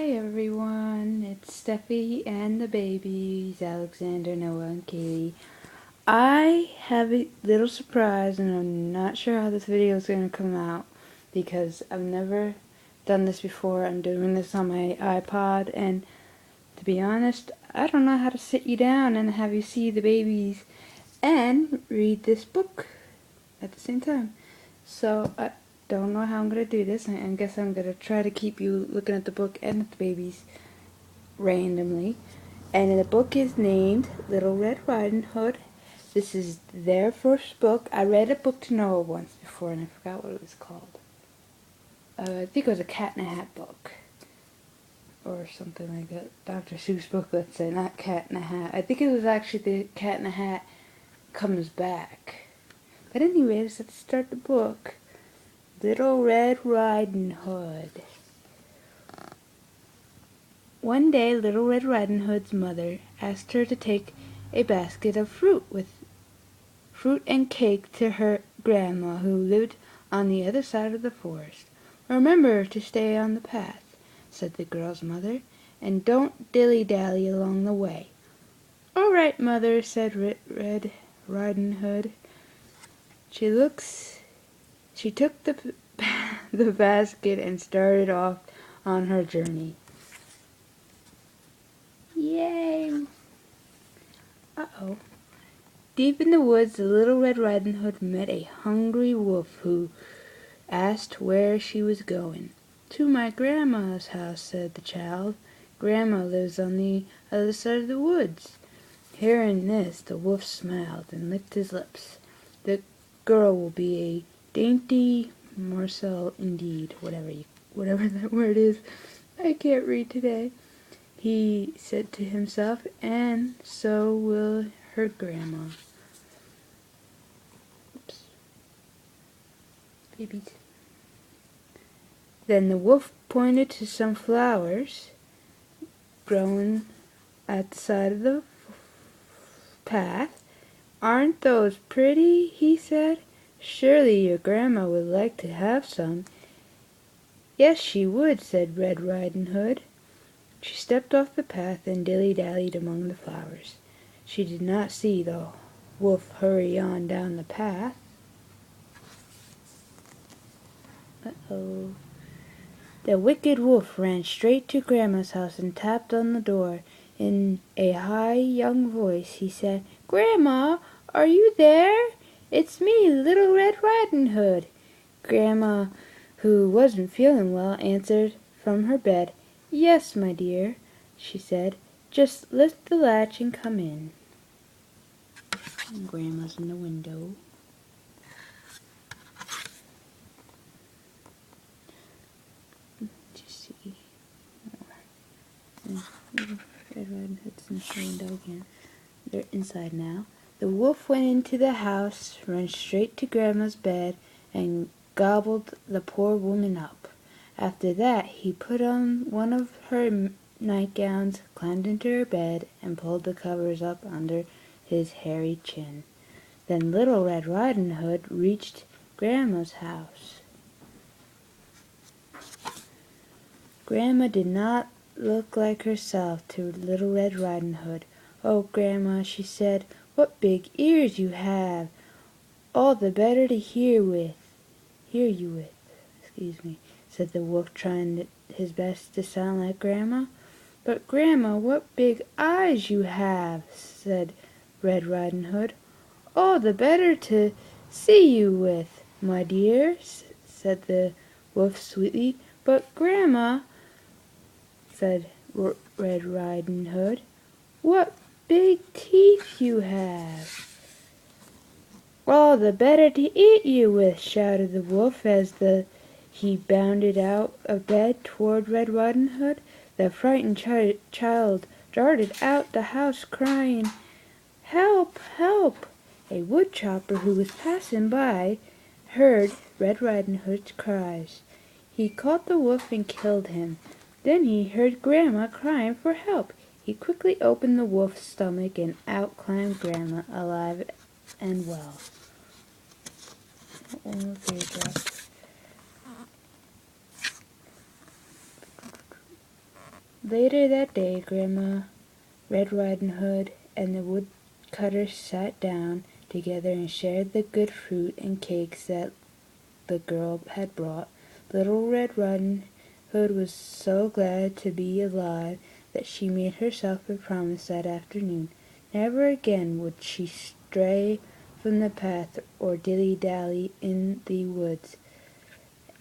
Hi everyone, it's Steffi and the babies, Alexander, Noah, and Katie. I have a little surprise and I'm not sure how this video is going to come out because I've never done this before. I'm doing this on my iPod and to be honest, I don't know how to sit you down and have you see the babies and read this book at the same time. So I don't know how I'm going to do this. I guess I'm going to try to keep you looking at the book and at the babies randomly. And the book is named Little Red Riding Hood. This is their first book. I read a book to Noah once before and I forgot what it was called. I think it was a Cat in a Hat book. Or something like that. Dr. Seuss book, let's say, not Cat in a Hat. I think it was actually the Cat in a Hat Comes Back. But anyways, let's start the book. Little Red Riding Hood. One day, Little Red Riding Hood's mother asked her to take a basket of fruit and cake to her grandma, who lived on the other side of the forest. "Remember to stay on the path," said the girl's mother, "and don't dilly-dally along the way." "All right, mother," said Red Riding Hood. She took the basket and started off on her journey. Yay! Uh-oh. Deep in the woods, the Little Red Riding Hood met a hungry wolf who asked where she was going. "To my grandma's house," said the child. "Grandma lives on the other side of the woods." Hearing this, the wolf smiled and licked his lips. "The girl will be a dainty morsel indeed," whatever that word is. I can't read today, he said to himself, "and so will her grandma." Oops. Babies. Then the wolf pointed to some flowers growing at the side of the path. "Aren't those pretty?" he said. "Surely your grandma would like to have some." "Yes, she would," said Red Riding Hood. She stepped off the path and dilly-dallied among the flowers. She did not see the wolf hurry on down the path. Uh-oh. The wicked wolf ran straight to Grandma's house and tapped on the door. In a high young voice he said, "Grandma, are you there? It's me, Little Red Riding Hood." Grandma, who wasn't feeling well, answered from her bed. "Yes, my dear," she said. "Just lift the latch and come in." And Grandma's in the window. Just see. Red Riding Hood's in the window again. They're inside now. The wolf went into the house, ran straight to Grandma's bed, and gobbled the poor woman up. After that he put on one of her nightgowns, climbed into her bed, and pulled the covers up under his hairy chin. Then Little Red Riding Hood reached Grandma's house. Grandma did not look like herself to Little Red Riding Hood. "Oh, Grandma," she said, "what big ears you have! All the better to hear you with." "Excuse me," said the wolf, trying his best to sound like Grandma. "But Grandma, what big eyes you have!" said Red Riding Hood. "All the better to see you with, my dear," said the wolf sweetly. "But Grandma," said Red Riding Hood, "what big teeth you have!" "All the better to eat you with," shouted the wolf as he bounded out of bed toward Red Riding Hood. The frightened child darted out the house crying, "Help! Help!" A woodchopper who was passing by heard Red Riding Hood's cries. He caught the wolf and killed him. Then he heard Grandma crying for help. He quickly opened the wolf's stomach and out climbed Grandma, alive and well. One more paragraph. Later that day, Grandma Red Riding Hood and the woodcutter sat down together and shared the good fruit and cakes that the girl had brought. Little Red Riding Hood was so glad to be alive that she made herself a promise that afternoon. Never again would she stray from the path or dilly-dally in the woods,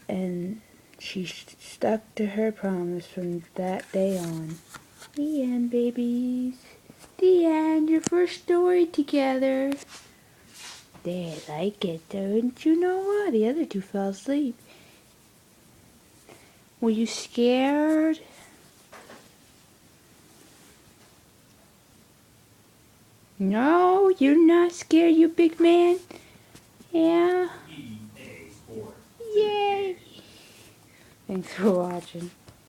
and she stuck to her promise from that day on. The end, babies. The end. Your first story together. They like it, don't you know what? The other two fell asleep. Were you scared? No, you're not scared, you big man. Yeah. Yay. Thanks for watching.